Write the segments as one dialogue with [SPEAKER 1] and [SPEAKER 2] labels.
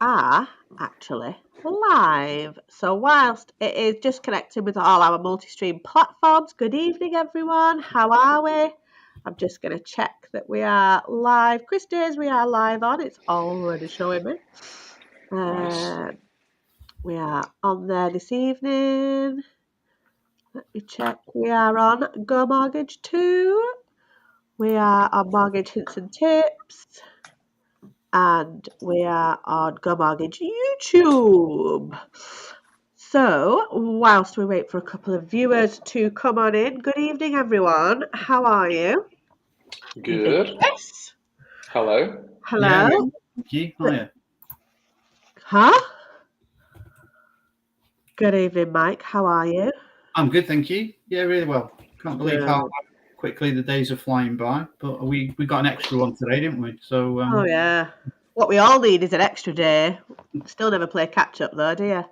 [SPEAKER 1] are actually live. So whilst it is just connecting with all our multi-stream platforms, good evening everyone. How are we? I'm just going to check that we are live. Chris Days, we are live on. It's already showing me.
[SPEAKER 2] Nice.
[SPEAKER 1] We are on there this evening. Let me check. We are on Go Mortgage 2. We are on Mortgage Hints and Tips. And we are on Go Mortgage YouTube. So, whilst we wait for a couple of viewers to come on in, good evening, everyone. How are you? Evening,
[SPEAKER 2] Good.
[SPEAKER 1] Chris.
[SPEAKER 2] Hello.
[SPEAKER 3] Yeah,
[SPEAKER 1] Hello.
[SPEAKER 3] thank you. Hiya.
[SPEAKER 1] Huh? Good evening, Mike. How are you?
[SPEAKER 3] I'm good, thank you. Yeah, really well. Can't believe how
[SPEAKER 1] Good.
[SPEAKER 3] quickly the days are flying by. But we got an extra one today, didn't we? So
[SPEAKER 1] Oh, yeah. What we all need is an extra day. Still never play catch up, though, do you?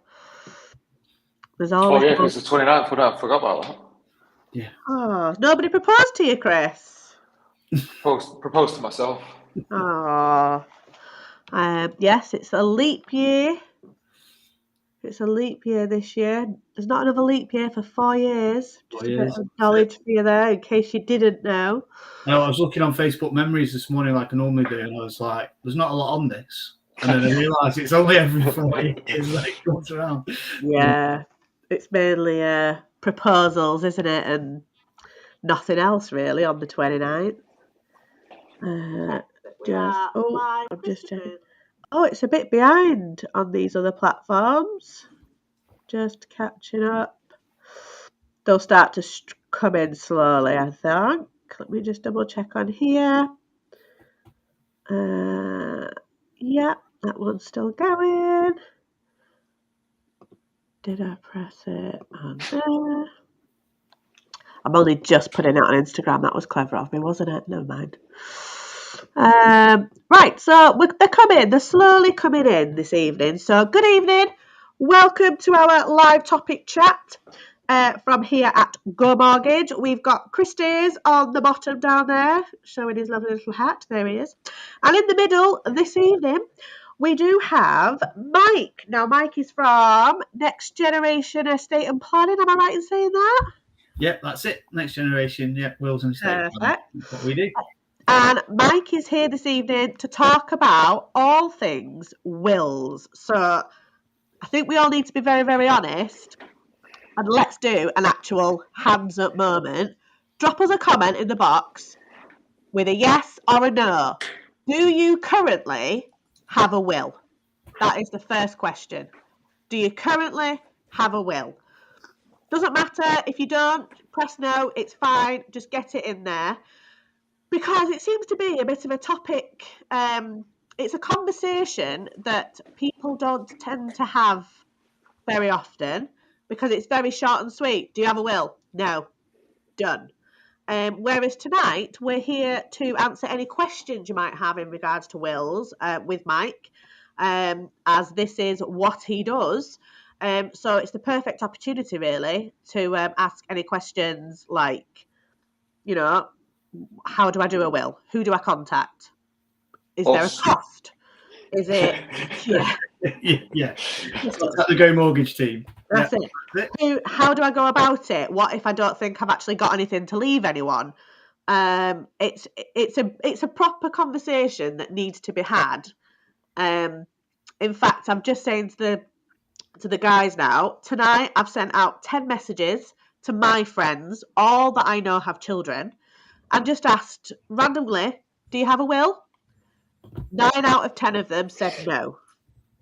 [SPEAKER 1] There's
[SPEAKER 2] Oh
[SPEAKER 1] always
[SPEAKER 2] yeah,
[SPEAKER 1] more.
[SPEAKER 2] because it's the 29th. I forgot about that.
[SPEAKER 3] yeah.
[SPEAKER 1] Oh, nobody proposed to you, Chris.
[SPEAKER 2] Proposed to myself.
[SPEAKER 1] Oh. Yes, it's a leap year. It's a leap year this year. There's not another leap year for 4 years. Just a bit of knowledge for you there, in case you didn't know.
[SPEAKER 3] No, I was looking on Facebook Memories this morning, like I normally do, and I was like, "There's not a lot on this." And then I realised it's only every 4 years that it comes around.
[SPEAKER 1] Yeah, it's mainly proposals, isn't it? And nothing else really on the 29th. I'm just checking. Oh, it's a bit behind on these other platforms. Just catching up. They'll start to come in slowly, I think. Let me just double check on here. Yeah, that one's still going. Did I press it on there? I'm only just putting it on Instagram. That was clever of me, wasn't it? Never mind. Right, so they're coming. They're slowly coming in this evening. So good evening. Welcome to our live topic chat from here at Go Mortgage. We've got Chris Days on the bottom down there, showing his lovely little hat. There he is. And in the middle this evening, we do have Mike. Now, Mike is from Next Generation Estate and Planning. Am I right in saying that?
[SPEAKER 3] Yeah, that's it. Next generation. Yeah, wills and estate planning.
[SPEAKER 1] Perfect.
[SPEAKER 3] That's what we do.
[SPEAKER 1] And Mike is here this evening to talk about all things wills. So I think we all need to be very, very honest. And let's do an actual hands up moment. Drop us a comment in the box with a yes or a no. Do you currently have a will? That is the first question. Do you currently have a will? Doesn't matter if you don't, press no, it's fine, just get it in there. Because it seems to be a bit of a topic. It's a conversation that people don't tend to have very often because it's very short and sweet. Do you have a will? No. Done. Whereas tonight we're here to answer any questions you might have in regards to wills with Mike, as this is what he does. So it's the perfect opportunity, really, to ask any questions like, you know, how do I do a will? Who do I contact? Is there a
[SPEAKER 2] Us.
[SPEAKER 1] cost? Is it? Yeah,
[SPEAKER 3] yeah. That's the Go Mortgage team.
[SPEAKER 1] that's
[SPEAKER 3] Yeah.
[SPEAKER 1] it. How do I go about it? What if I don't think I've actually got anything to leave anyone? It's a proper conversation that needs to be had. In fact, I'm just saying to the guys now, tonight I've sent out 10 messages to my friends, all that I know have children, and just asked randomly, do you have a will? 9 out of 10 of them said no.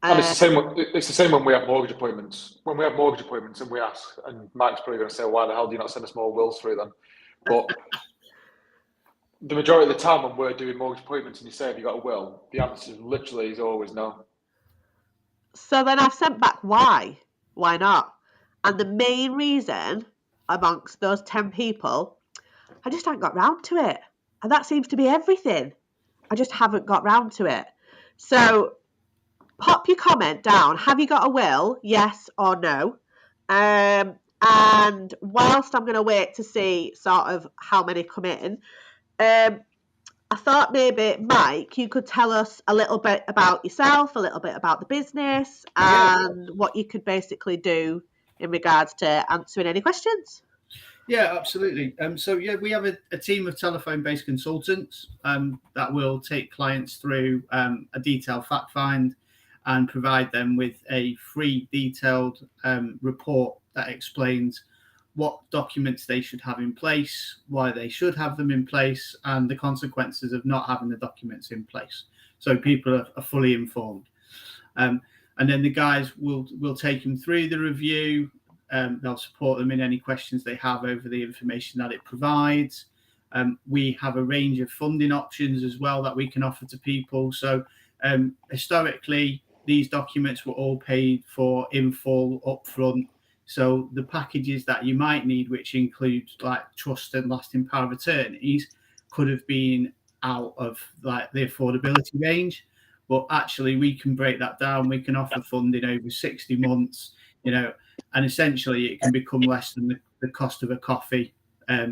[SPEAKER 2] And it's the same. It's the same when we have mortgage appointments. When we have mortgage appointments, and we ask, and Mike's probably going to say, "Why the hell do you not send us more wills through them?" But the majority of the time, when we're doing mortgage appointments, and you say, "Have you got a will?" the answer literally is always no.
[SPEAKER 1] So then I've sent back why? Why not? And the main reason amongst those 10 people, I just haven't got round to it. And that seems to be everything. I just haven't got round to it. So pop your comment down. Have you got a will? Yes or no? And whilst I'm going to wait to see sort of how many come in, I thought maybe, Mike, you could tell us a little bit about yourself, a little bit about the business, and what you could basically do in regards to answering any questions.
[SPEAKER 3] Yeah, absolutely. So we have a team of telephone-based consultants that will take clients through a detailed fact find and provide them with a free detailed report that explains what documents they should have in place, why they should have them in place, and the consequences of not having the documents in place. So people are fully informed. And then the guys will take them through the review. They'll support them in any questions they have over the information that it provides. We have a range of funding options as well that we can offer to people. So historically, these documents were all paid for in full upfront. So the packages that you might need, which include like trust and lasting power of attorneys, could have been out of like the affordability range. But actually, we can break that down. We can offer funding over 60 months, and essentially it can become less than the cost of a coffee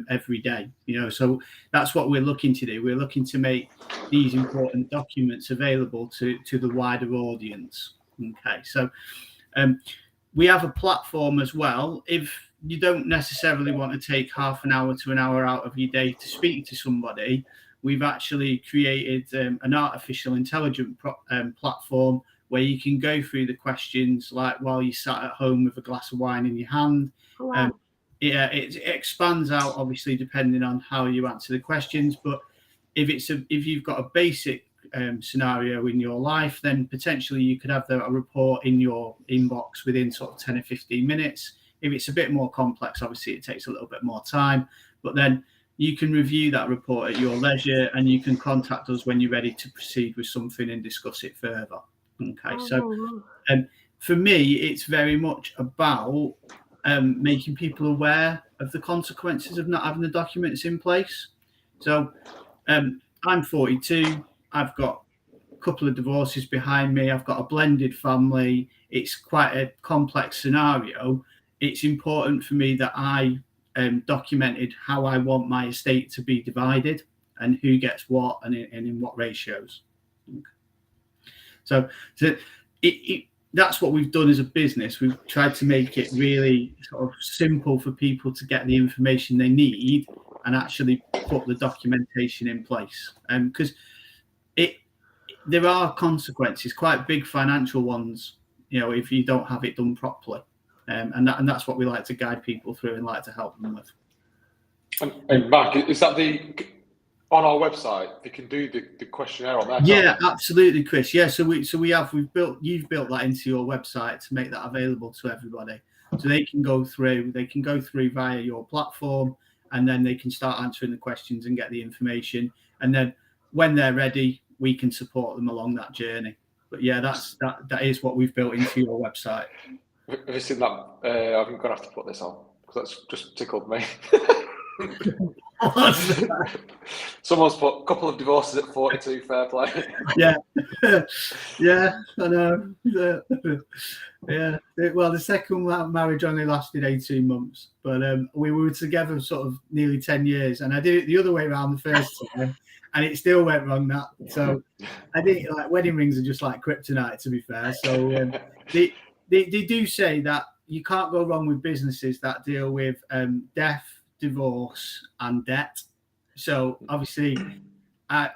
[SPEAKER 3] every day. So that's what we're looking to do. We're looking to make these important documents available to the wider audience. Okay, so we have a platform as well. If you don't necessarily want to take half an hour to an hour out of your day to speak to somebody, we've actually created an artificial intelligence platform where you can go through the questions like while you sat at home with a glass of wine in your hand.
[SPEAKER 1] Oh, wow.
[SPEAKER 3] It expands out, obviously, depending on how you answer the questions. But if you've got a basic scenario in your life, then potentially you could have a report in your inbox within sort of 10 or 15 minutes. If it's a bit more complex, obviously it takes a little bit more time, but then you can review that report at your leisure and you can contact us when you're ready to proceed with something and discuss it further. Okay, so for me, it's very much about making people aware of the consequences of not having the documents in place. So I'm 42. I've got a couple of divorces behind me. I've got a blended family. It's quite a complex scenario. It's important for me that I documented how I want my estate to be divided and who gets what and in what ratios. Okay. So that's what we've done as a business. We've tried to make it really sort of simple for people to get the information they need and actually put the documentation in place. Because there are consequences, quite big financial ones, if you don't have it done properly. And that's what we like to guide people through and like to help them with.
[SPEAKER 2] And Mark, is that on our website? They can do the questionnaire on there.
[SPEAKER 3] Yeah, absolutely, Chris. Yeah, you've built that into your website to make that available to everybody, so they can go through via your platform, and then they can start answering the questions and get the information, and then when they're ready, we can support them along that journey. But yeah, that is what we've built into your website.
[SPEAKER 2] Have you seen that? I'm going to have to put this on because that's just tickled me. Someone's put a couple of divorces at 42, fair play.
[SPEAKER 3] Yeah, I know. Yeah, well, the second marriage only lasted 18 months, but we were together sort of nearly 10 years, and I did it the other way around the first time, and it still went wrong. So I think like wedding rings are just like kryptonite, to be fair. So they do say that you can't go wrong with businesses that deal with death, divorce, and debt. So obviously, I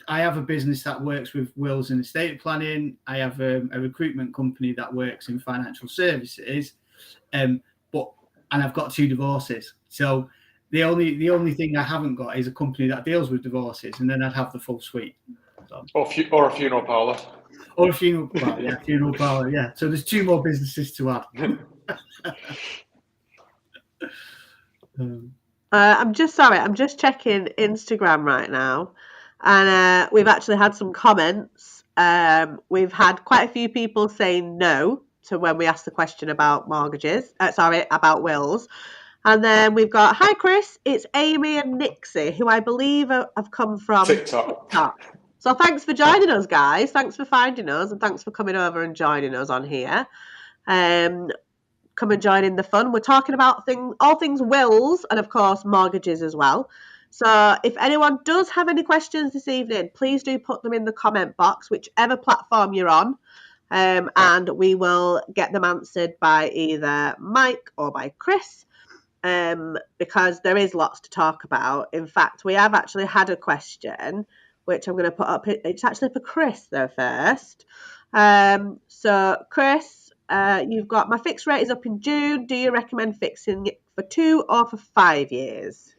[SPEAKER 3] have a business that works with wills and estate planning. I have a recruitment company that works in financial services, and I've got 2 divorces. So the only thing I haven't got is a company that deals with divorces, and then I'd have the full suite. So.
[SPEAKER 2] Or a funeral parlour.
[SPEAKER 3] Or a funeral parlour, yeah, funeral parlour, yeah. So there's 2 more businesses to add.
[SPEAKER 1] I'm just checking Instagram right now, and we've actually had some comments. We've had quite a few people saying no to when we asked the question about about wills. And then we've got, hi Chris, it's Amy and Nixie, who I believe have come from TikTok. So thanks for joining us, guys. Thanks for finding us, and thanks for coming over and joining us on here. Come and join in the fun. We're talking about all things wills and, of course, mortgages as well. So if anyone does have any questions this evening, please do put them in the comment box, whichever platform you're on, and we will get them answered by either Mike or by Chris, because there is lots to talk about. In fact, we have actually had a question, which I'm going to put up. It's actually for Chris though first. So Chris, you've got, my fixed rate is up in June. Do you recommend fixing it for 2 or for 5 years?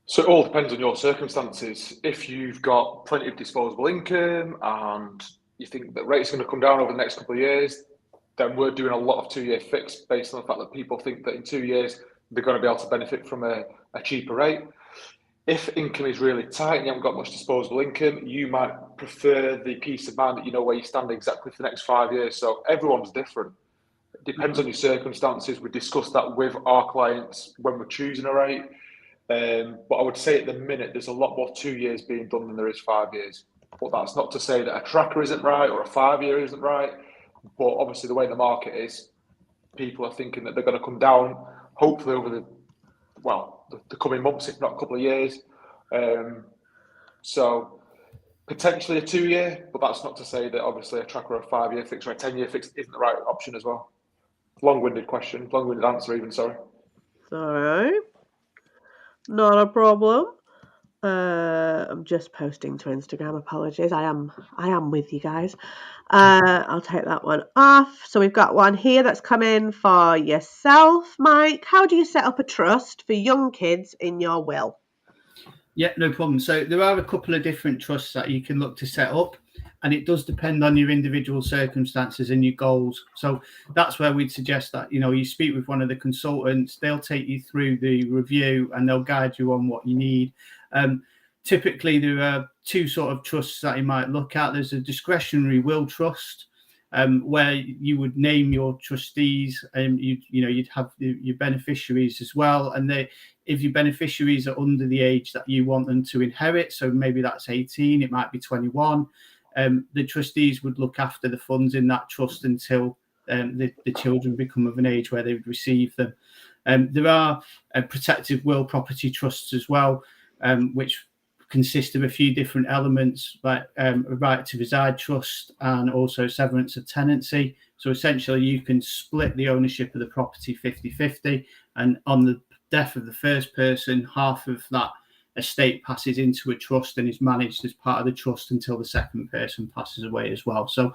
[SPEAKER 2] So it all depends on your circumstances. If you've got plenty of disposable income and you think that rates are going to come down over the next couple of years, then we're doing a lot of 2-year fixed based on the fact that people think that in 2 years they're going to be able to benefit from a cheaper rate. If income is really tight and you haven't got much disposable income, you might prefer the peace of mind that you know where you stand exactly for the next 5 years. So everyone's different. It depends on your circumstances. We discuss that with our clients when we're choosing a rate. But I would say at the minute there's a lot more 2 years being done than there is 5 years. But that's not to say that a tracker isn't right or a 5 year isn't right. But obviously the way the market is, people are thinking that they're going to come down, hopefully over the coming months, if not a couple of years. So potentially a 2 year, but that's not to say that obviously a tracker or a 5 year fix or a 10 year fix isn't the right option as well. Long-winded question, long-winded answer even, sorry.
[SPEAKER 1] Sorry. Not a problem. I'm just posting to Instagram. Apologies. I am with you guys. I'll take that one off. So we've got one here that's coming for yourself, Mike. How do you set up a trust for young kids in your will?
[SPEAKER 3] Yeah, no problem. So there are a couple of different trusts that you can look to set up, and it does depend on your individual circumstances and your goals. So that's where we'd suggest that, you speak with one of the consultants, they'll take you through the review and they'll guide you on what you need. Typically, there are two sort of trusts that you might look at. There's a discretionary will trust, where you would name your trustees and you'd have your beneficiaries as well. And if your beneficiaries are under the age that you want them to inherit, so maybe that's 18, it might be 21, the trustees would look after the funds in that trust until the children become of an age where they would receive them. There are protective will property trusts as well, which consist of a few different elements, like a right to reside trust and also severance of tenancy. So essentially you can split the ownership of the property 50-50, and on the death of the first person, half of that estate passes into a trust and is managed as part of the trust until the second person passes away as well. So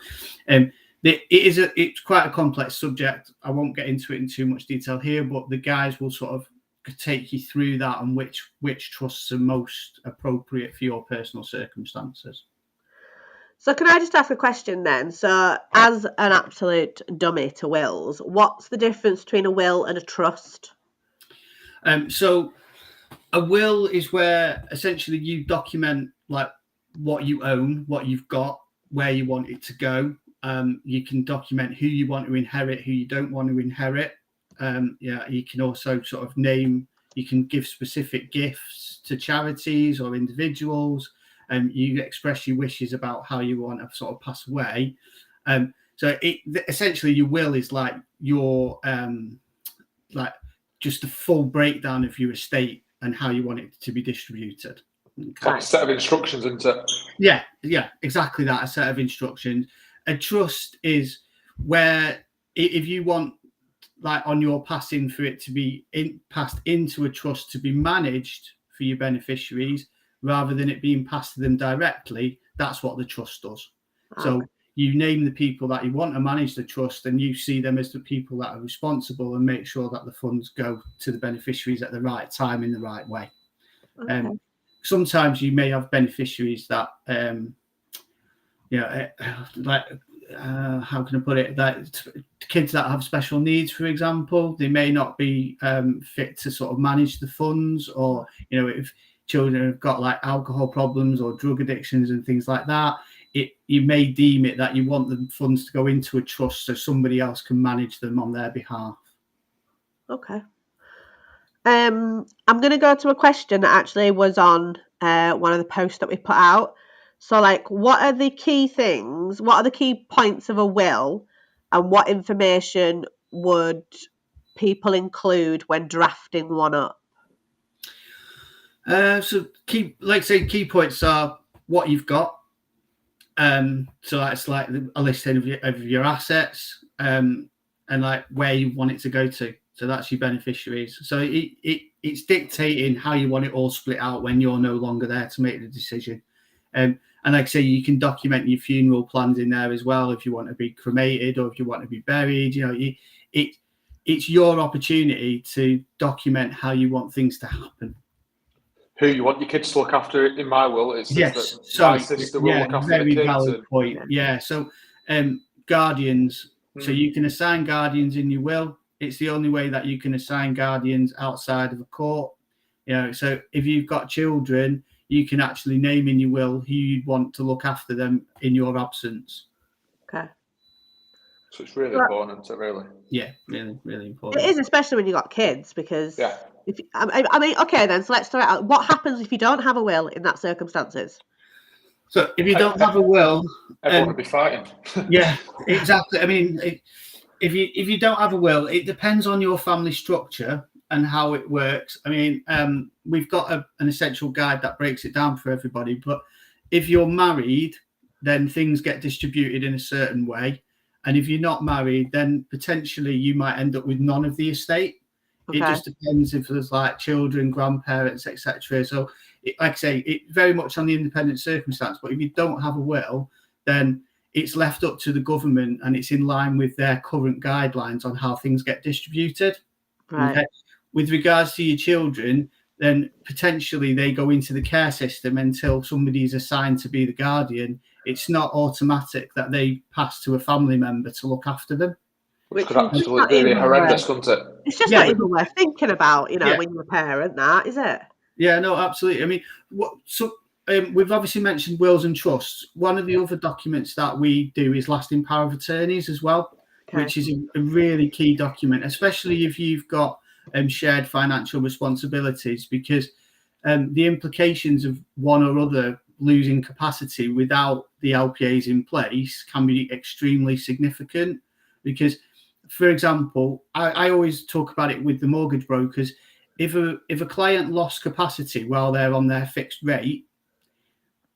[SPEAKER 3] it's quite a complex subject. I won't get into it in too much detail here, but the guys will sort of take you through that and which trusts are most appropriate for your personal circumstances.
[SPEAKER 1] So can I just ask a question then? So as an absolute dummy to wills, what's the difference between a will and a trust?
[SPEAKER 3] So a will is where essentially you document like what you own, what you've got, where you want it to go. You can document who you want to inherit, who you don't want to inherit. You can also sort of name, you can give specific gifts to charities or individuals, and you express your wishes about how you want to sort of pass away. So essentially your will is like your like just a full breakdown of your estate and how you want it to be distributed.
[SPEAKER 2] Okay. Like a set of instructions, isn't it?
[SPEAKER 3] Yeah, exactly that, a set of instructions. A trust is where if you want, like on your passing, for it to be passed into a trust to be managed for your beneficiaries rather than it being passed to them directly, that's what the trust does. Okay. So you name the people that you want to manage the trust and you see them as the people that are responsible and make sure that the funds go to the beneficiaries at the right time in the right way. Okay. Sometimes you may have beneficiaries that how can I put it, that kids that have special needs, for example, they may not be fit to sort of manage the funds, or if children have got like alcohol problems or drug addictions and things like that, you may deem it that you want the funds to go into a trust so somebody else can manage them on their behalf.
[SPEAKER 1] Okay. I'm going to go to a question that actually was on one of the posts that we put out. So, like, what are the key things? What are the key points of a will, and what information would people include when drafting one up?
[SPEAKER 3] So key points are what you've got. So that's like a listing of your assets, and like where you want it to go to. So that's your beneficiaries. So it's dictating how you want it all split out when you're no longer there to make the decision. And like I say, you can document your funeral plans in there as well if you want to be cremated or if you want to be buried. It's your opportunity to document how you want things to happen.
[SPEAKER 2] Who you want your kids to look after? In my will, it says that my sister will look after
[SPEAKER 3] very
[SPEAKER 2] the kids.
[SPEAKER 3] Valid point. Yeah. So guardians. So you can assign guardians in your will. It's the only way that you can assign guardians outside of a court. So if you've got children, you can actually name in your will who you'd want to look after them in your absence.
[SPEAKER 1] Okay.
[SPEAKER 2] So it's really important, really.
[SPEAKER 3] Yeah, really, really important.
[SPEAKER 1] It is, especially when you've got kids, because
[SPEAKER 2] yeah.
[SPEAKER 1] I mean, okay, then, so let's throw it out. What happens if you don't have a will in that circumstances?
[SPEAKER 3] So if you don't have a will,
[SPEAKER 2] everyone would be fighting.
[SPEAKER 3] Yeah, exactly. I mean, if you don't have a will, it depends on your family structure and how it works. I mean, we've got an essential guide that breaks it down for everybody. But if you're married, then things get distributed in a certain way. And if you're not married, then potentially you might end up with none of the estate. Okay. It just depends if there's like children, grandparents, etc. So, like I say, it very much on the independent circumstance. But if you don't have a will, then it's left up to the government, and it's in line with their current guidelines on how things get distributed.
[SPEAKER 1] Right.
[SPEAKER 3] Okay? With regards to your children, then potentially they go into the care system until somebody's assigned to be the guardian. It's not automatic that they pass to a family member to look after them.
[SPEAKER 2] Which could absolutely be horrendous, couldn't it?
[SPEAKER 1] It's just not even worth thinking about, when you're a parent, that, is it?
[SPEAKER 3] Yeah, no, absolutely. I mean, we've obviously mentioned wills and trusts. One of the other documents that we do is lasting power of attorneys as well, which is a really key document, especially if you've got shared financial responsibilities, because the implications of one or other losing capacity without the LPAs in place can be extremely significant. Because, for example, I always talk about it with the mortgage brokers. If a client lost capacity while they're on their fixed rate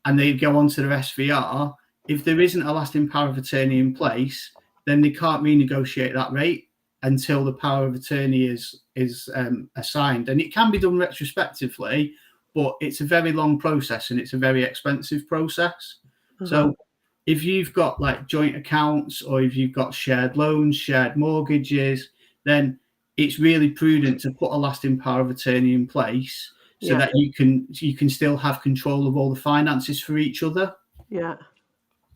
[SPEAKER 3] and they go on to their SVR, if there isn't a lasting power of attorney in place, then they can't renegotiate that rate until the power of attorney is assigned. And it can be done retrospectively, but it's a very long process and it's a very expensive process. Mm-hmm. So if you've got like joint accounts, or if you've got shared loans, shared mortgages, then it's really prudent to put a lasting power of attorney in place so that you can still have control of all the finances for each other.
[SPEAKER 1] Yeah.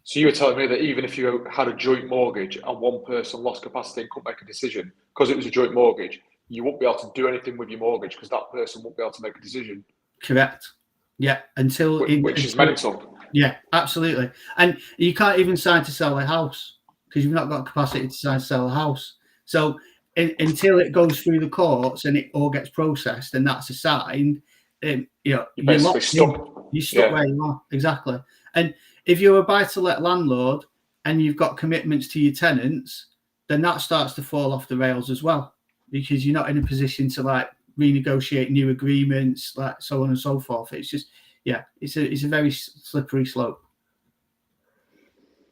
[SPEAKER 2] So you were telling me that even if you had a joint mortgage and one person lost capacity and couldn't make a decision because it was a joint mortgage, you won't be able to do anything with your mortgage because that person won't be able to make a decision.
[SPEAKER 3] Correct. Yeah,
[SPEAKER 2] which is mental.
[SPEAKER 3] Yeah, absolutely. And you can't even sign to sell a house because you've not got capacity to sign to sell a house. So until it goes through the courts and it all gets processed and that's assigned, you're
[SPEAKER 2] basically stuck.
[SPEAKER 3] You're stuck where you are. Exactly. And if you're a buy-to-let landlord and you've got commitments to your tenants, then that starts to fall off the rails as well, because you're not in a position to like renegotiate new agreements, like so on and so forth. It's just, it's a very slippery slope.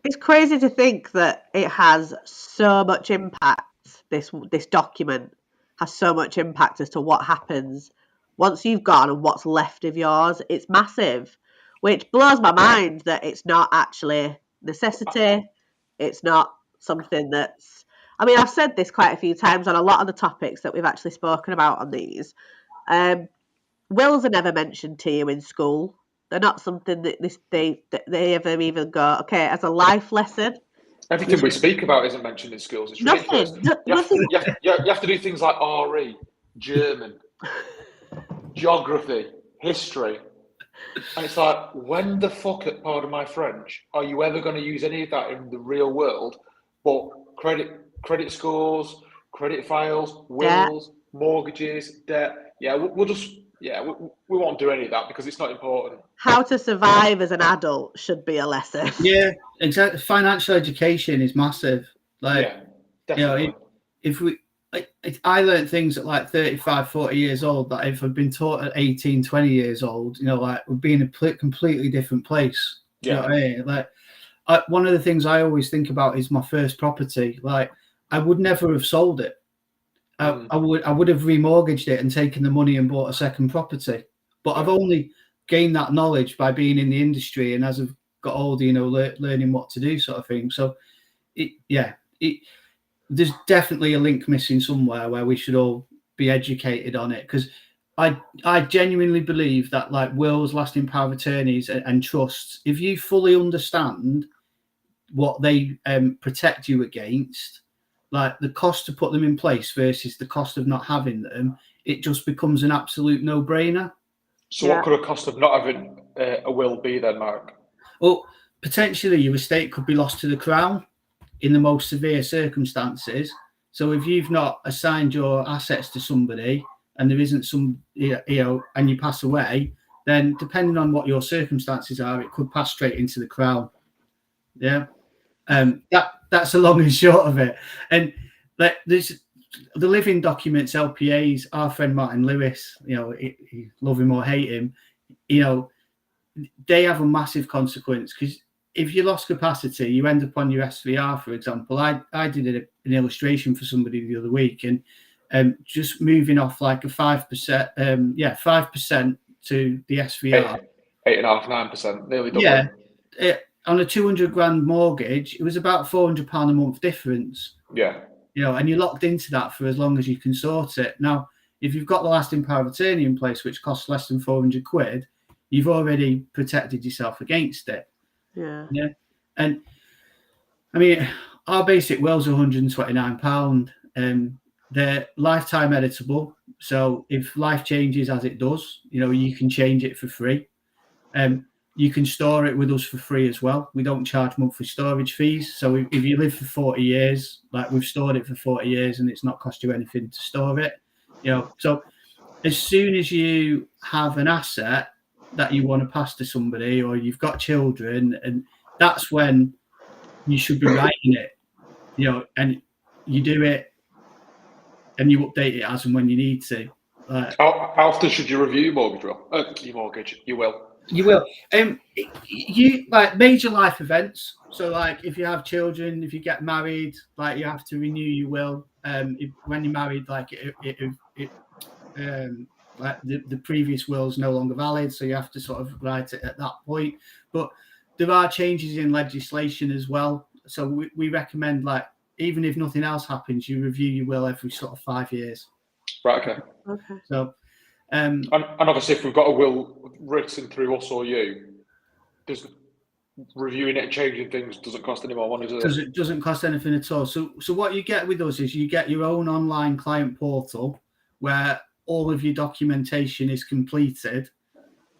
[SPEAKER 1] It's crazy to think that it has so much impact. This document has so much impact as to what happens once you've gone and what's left of yours. It's massive, which blows my mind that it's not actually necessity. It's not something that's... I mean, I've said this quite a few times on a lot of the topics that we've actually spoken about on these. Wills are never mentioned to you in school. They're not something that they ever even go, okay, as a life lesson.
[SPEAKER 2] Everything we speak about isn't mentioned in schools. It's ridiculous. You have to do things like RE, German, geography, history. And it's like, when the fuck, pardon my French, are you ever going to use any of that in the real world? But credit scores, credit files, wills, mortgages, debt. We won't do any of that because it's not important.
[SPEAKER 1] How to survive as an adult should be a lesson.
[SPEAKER 3] Yeah, exactly. Financial education is massive. Like,
[SPEAKER 2] definitely.
[SPEAKER 3] If I learned things at like 35, 40 years old that if I'd been taught at 18, 20 years old, like would be in a completely different place. You know what I mean? Like, one of the things I always think about is my first property. Like, I would never have sold it. I would have remortgaged it and taken the money and bought a second property. But I've only gained that knowledge by being in the industry, and as I've got older, learning what to do, sort of thing. So, there's definitely a link missing somewhere where we should all be educated on it, because I genuinely believe that, like, wills, lasting power of attorneys, and trusts, if you fully understand what they protect you against, like the cost to put them in place versus the cost of not having them, it just becomes an absolute no-brainer.
[SPEAKER 2] So what could a cost of not having a will be then, Mark?
[SPEAKER 3] Well, potentially your estate could be lost to the Crown in the most severe circumstances. So if you've not assigned your assets to somebody and there isn't some, and you pass away, then depending on what your circumstances are, it could pass straight into the Crown. Yeah. That's the long and short of it. And there's the living documents, LPAs, our friend Martin Lewis, love him or hate him, they have a massive consequence, because if you lost capacity, you end up on your SVR, for example. I did an illustration for somebody the other week, and just moving off like a 5%, 5% to the SVR.
[SPEAKER 2] 8.5%, 9%, nearly double.
[SPEAKER 3] Yeah. On a 200 grand mortgage, it was about £400 a month difference.
[SPEAKER 2] Yeah.
[SPEAKER 3] And you're locked into that for as long as you can sort it. Now, if you've got the lasting power of attorney in place, which costs less than 400 quid, you've already protected yourself against it.
[SPEAKER 1] Yeah.
[SPEAKER 3] And I mean, our basic wills are £129. They're lifetime editable. So if life changes as it does, you can change it for free. You can store it with us for free as well. We don't charge monthly storage fees. So if you live for 40 years, like we've stored it for 40 years and it's not cost you anything to store it, So as soon as you have an asset that you want to pass to somebody, or you've got children, and that's when you should be writing it, and you do it and you update it as and when you need to.
[SPEAKER 2] How often should you review your mortgage your will?
[SPEAKER 3] You will. You like major life events. So, like, if you have children, if you get married, like, you have to renew your will. When you're married, like, like the previous will is no longer valid, so you have to sort of write it at that point. But there are changes in legislation as well. So we recommend, like, even if nothing else happens, you review your will every sort of 5 years.
[SPEAKER 2] Right. Okay.
[SPEAKER 3] So.
[SPEAKER 2] And obviously, if we've got a will written through us or you, reviewing it and changing things doesn't cost any more money, does it?
[SPEAKER 3] Doesn't cost anything at all. So what you get with us is you get your own online client portal where all of your documentation is completed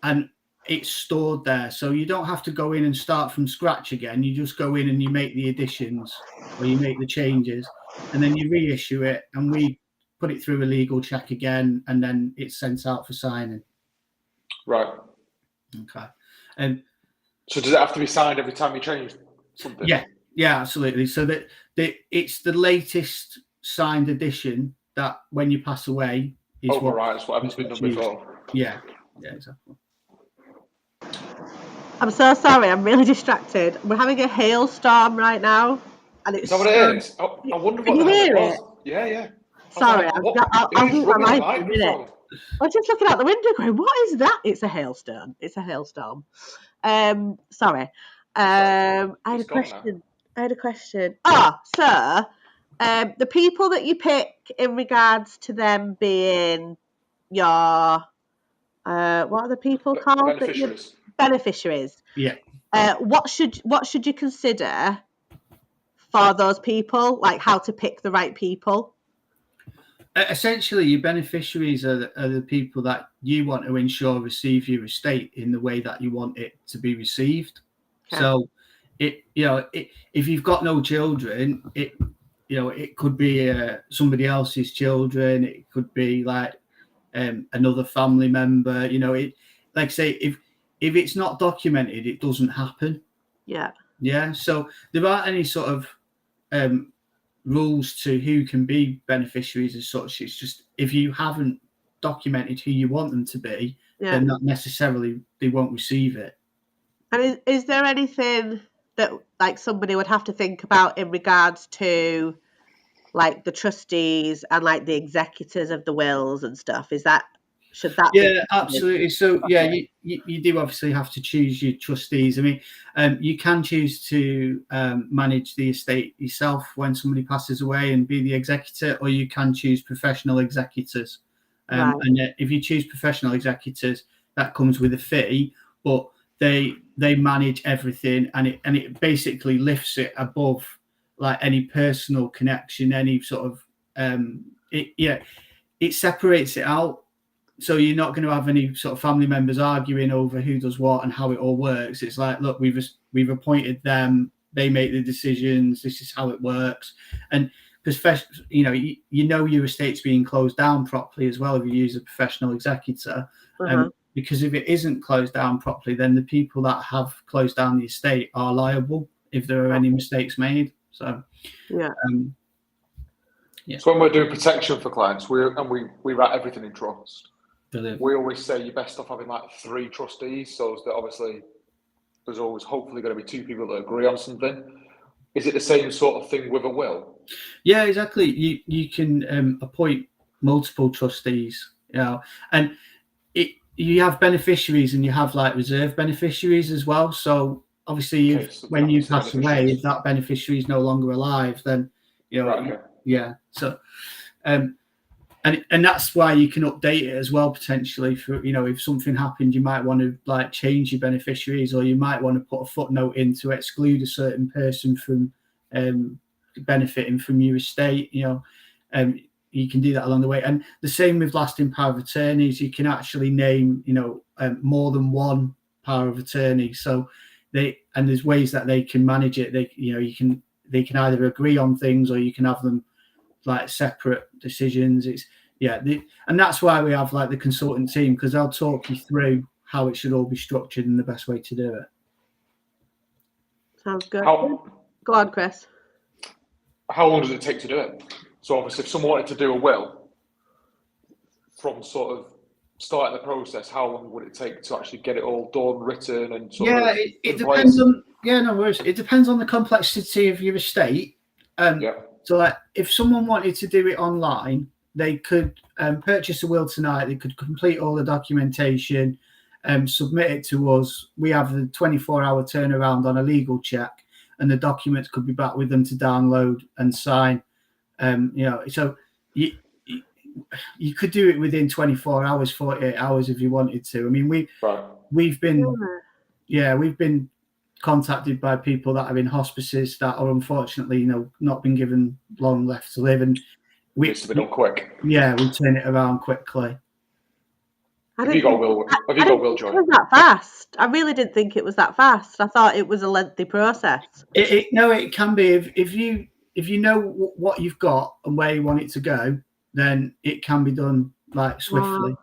[SPEAKER 3] and it's stored there. So you don't have to go in and start from scratch again. You just go in and you make the additions or you make the changes, and then you reissue it, and we put it through a legal check again, and then it's sent out for signing.
[SPEAKER 2] Right.
[SPEAKER 3] Okay.
[SPEAKER 2] So does it have to be signed every time you change something?
[SPEAKER 3] Yeah, absolutely. So that it's the latest signed edition that when you pass away is
[SPEAKER 2] it's whatever's been done before.
[SPEAKER 3] Yeah, exactly.
[SPEAKER 1] I'm so sorry, I'm really distracted. We're having a hailstorm right now, and it's.
[SPEAKER 2] Is that what it is? I wonder what the hell it was. Yeah.
[SPEAKER 1] Sorry, I'll mute my mic in a minute. I was just looking out the window going, what is that? It's a hailstone. Sorry. I had a question. So, the people that you pick in regards to them being your, what are the people called? Beneficiaries.
[SPEAKER 3] Yeah.
[SPEAKER 1] What should you consider for those people? Like, how to pick the right people?
[SPEAKER 3] Essentially, your beneficiaries are the people that you want to ensure receive your estate in the way that you want it to be received. Okay. So, if you've got no children, it could be somebody else's children. It could be like another family member. Like I say, if it's not documented, it doesn't happen.
[SPEAKER 1] Yeah.
[SPEAKER 3] Yeah. So there aren't any sort of rules to who can be beneficiaries as such. It's just if you haven't documented who you want them to be, then not necessarily they won't receive it.
[SPEAKER 1] And is there anything that like somebody would have to think about in regards to like the trustees and like the executors of the wills and stuff? Should that
[SPEAKER 3] be absolutely. So you do obviously have to choose your trustees. I mean, you can choose to manage the estate yourself when somebody passes away and be the executor, or you can choose professional executors. And if you choose professional executors, that comes with a fee, but they manage everything, and it basically lifts it above like any personal connection, any sort of it separates it out. So you're not going to have any sort of family members arguing over who does what and how it all works. It's like, look, we've appointed them. They make the decisions. This is how it works. And you know your estate's being closed down properly as well if you use a professional executor. Because if it isn't closed down properly, then the people that have closed down the estate are liable if there are any mistakes made. So
[SPEAKER 2] So when we're doing protection for clients, we write everything in trust.
[SPEAKER 3] Brilliant.
[SPEAKER 2] We always say you're best off having like 3 trustees, so that obviously there's always hopefully going to be 2 people that agree on something. Is it the same sort of thing with a will?
[SPEAKER 3] Yeah, exactly. You can appoint multiple trustees, and you have beneficiaries and you have like reserve beneficiaries as well. So obviously, when you pass away, if that beneficiary is no longer alive, then So, and that's why you can update it as well potentially. For if something happened, you might want to like change your beneficiaries, or you might want to put a footnote in to exclude a certain person from benefiting from your estate. You can do that along the way. And the same with lasting power of attorneys. You can actually name more than one power of attorney. So there's ways that they can manage it. They can either agree on things, or you can have them like separate decisions. And that's why we have like the consultant team, because they'll talk you through how it should all be structured and the best way to do it.
[SPEAKER 1] Sounds good. Go on, Chris.
[SPEAKER 2] How long does it take to do it? So obviously, if someone wanted to do a will, from sort of starting the process, how long would it take to actually get it all done, written, and
[SPEAKER 3] it depends on no worries. It depends on the complexity of your estate. So like if someone wanted to do it online, they could purchase a will tonight. They could complete all the documentation, submit it to us. We have the 24-hour turnaround on a legal check, and the documents could be back with them to download and sign. So you could do it within 24 hours, 48 hours if you wanted to. I mean, we've been contacted by people that are in hospices that are unfortunately, not been given long left to live, and
[SPEAKER 2] needs to be done quick.
[SPEAKER 3] Yeah, we turn it around quickly.
[SPEAKER 2] Have you got a will, Joy?
[SPEAKER 1] It was that fast. I really didn't think it was that fast. I thought it was a lengthy process.
[SPEAKER 3] It can be if you know what you've got and where you want it to go, then it can be done like swiftly.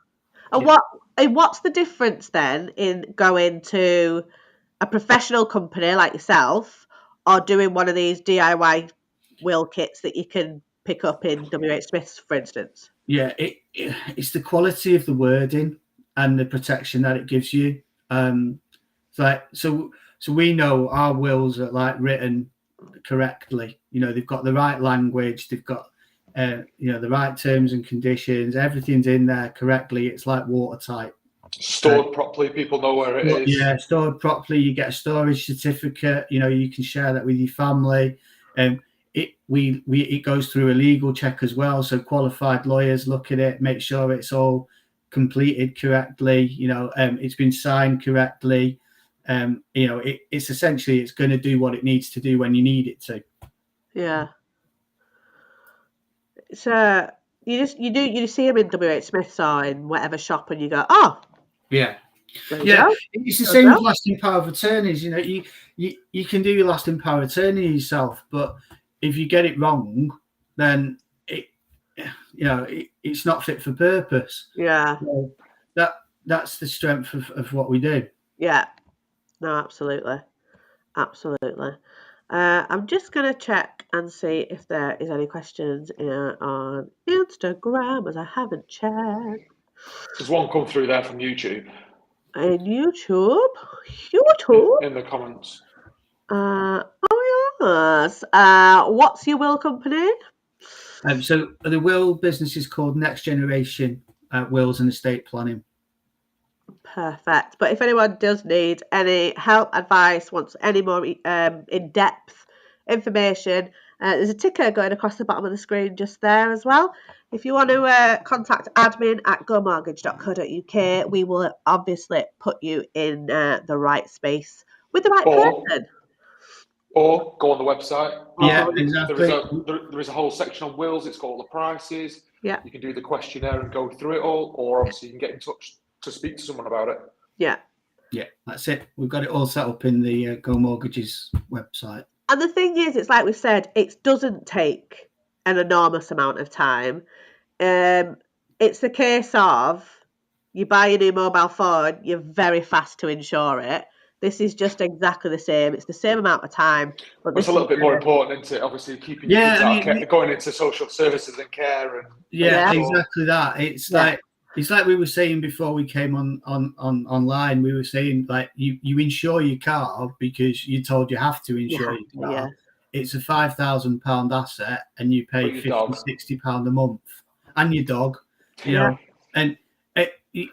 [SPEAKER 1] Wow. And what's the difference then in going to a professional company like yourself, or doing one of these DIY will kits that you can pick up in WH Smith's, for instance?
[SPEAKER 3] Yeah, it's the quality of the wording and the protection that it gives you. So we know our wills are like written correctly. They've got the right language. They've got the right terms and conditions. Everything's in there correctly. It's like watertight.
[SPEAKER 2] Stored properly. People know where it is.
[SPEAKER 3] Yeah, stored properly. You get a storage certificate. You can share that with your family. It goes through a legal check as well. So qualified lawyers look at it, make sure it's all completed correctly. It's been signed correctly. It's essentially it's going to do what it needs to do when you need it to.
[SPEAKER 1] Yeah. So you see them in WH Smith's or in whatever shop, and you go, oh.
[SPEAKER 3] Yeah. It's the same with lasting power of attorneys. You can do your lasting power of attorney yourself, but if you get it wrong, then it's not fit for purpose.
[SPEAKER 1] Yeah.
[SPEAKER 3] So that's the strength of what we do.
[SPEAKER 1] Yeah. No, absolutely. I'm just going to check and see if there is any questions on Instagram, as I haven't checked.
[SPEAKER 2] There's one come through there from YouTube
[SPEAKER 1] In YouTube? YouTube?
[SPEAKER 2] in the comments.
[SPEAKER 1] Oh, yes. What's your will company?
[SPEAKER 3] So the will business is called Next Generation Wills and Estate Planning.
[SPEAKER 1] Perfect. But if anyone does need any help, advice, wants any more in-depth information, there's a ticker going across the bottom of the screen just there as well. If you want to contact admin@gomortgage.co.uk, we will obviously put you in the right space with the right person.
[SPEAKER 2] Or go on the website.
[SPEAKER 3] Yeah, exactly.
[SPEAKER 2] There is a whole section on wills. It's got all the prices.
[SPEAKER 1] Yeah.
[SPEAKER 2] You can do the questionnaire and go through it all, or obviously you can get in touch to speak to someone about it.
[SPEAKER 1] Yeah.
[SPEAKER 3] Yeah, that's it. We've got it all set up in the Go Mortgages website.
[SPEAKER 1] And the thing is, it's like we've said, it doesn't take an enormous amount of time. It's the case of you buy a new mobile phone, you're very fast to insure it. This is just exactly the same. It's the same amount of time. But
[SPEAKER 2] it's a little bit more important, isn't it? Obviously, keeping your kids out, going into social services and care. And
[SPEAKER 3] exactly that. It's like we were saying before we came on online. We were saying like you insure your car because you're told you have to insure your car.
[SPEAKER 1] Yeah.
[SPEAKER 3] It's a £5,000 asset, and you pay £50-60 a month, and your dog, you know, and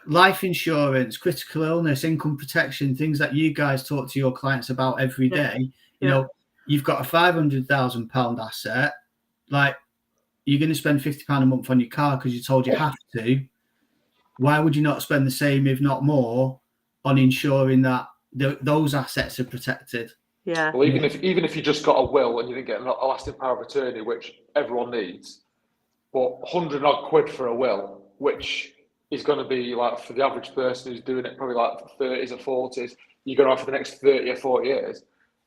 [SPEAKER 3] life insurance, critical illness, income protection, things that you guys talk to your clients about every day. You know, you've got a £500,000 asset, like you're going to spend £50 a month on your car because you're told you have to. Why would you not spend the same, if not more, on ensuring that those assets are protected?
[SPEAKER 1] Yeah.
[SPEAKER 2] Well, even if you just got a will and you didn't get a lasting power of attorney, which everyone needs, but £100 odd for a will, which is going to be like for the average person who's doing it probably like 30s or 40s, you're going to have for the next 30 or 40 years.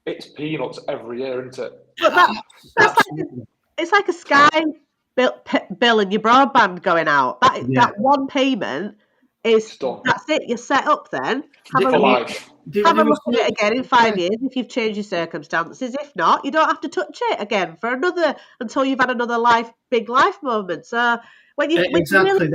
[SPEAKER 2] It's peanuts every year, isn't it?
[SPEAKER 1] But it's like a Sky bill and your broadband going out. That one payment is done. That's it. You're set up then. Have a look at it again in 5 years if you've changed your circumstances. If not, you don't have to touch it again for another until you've had another big life moment. So when you really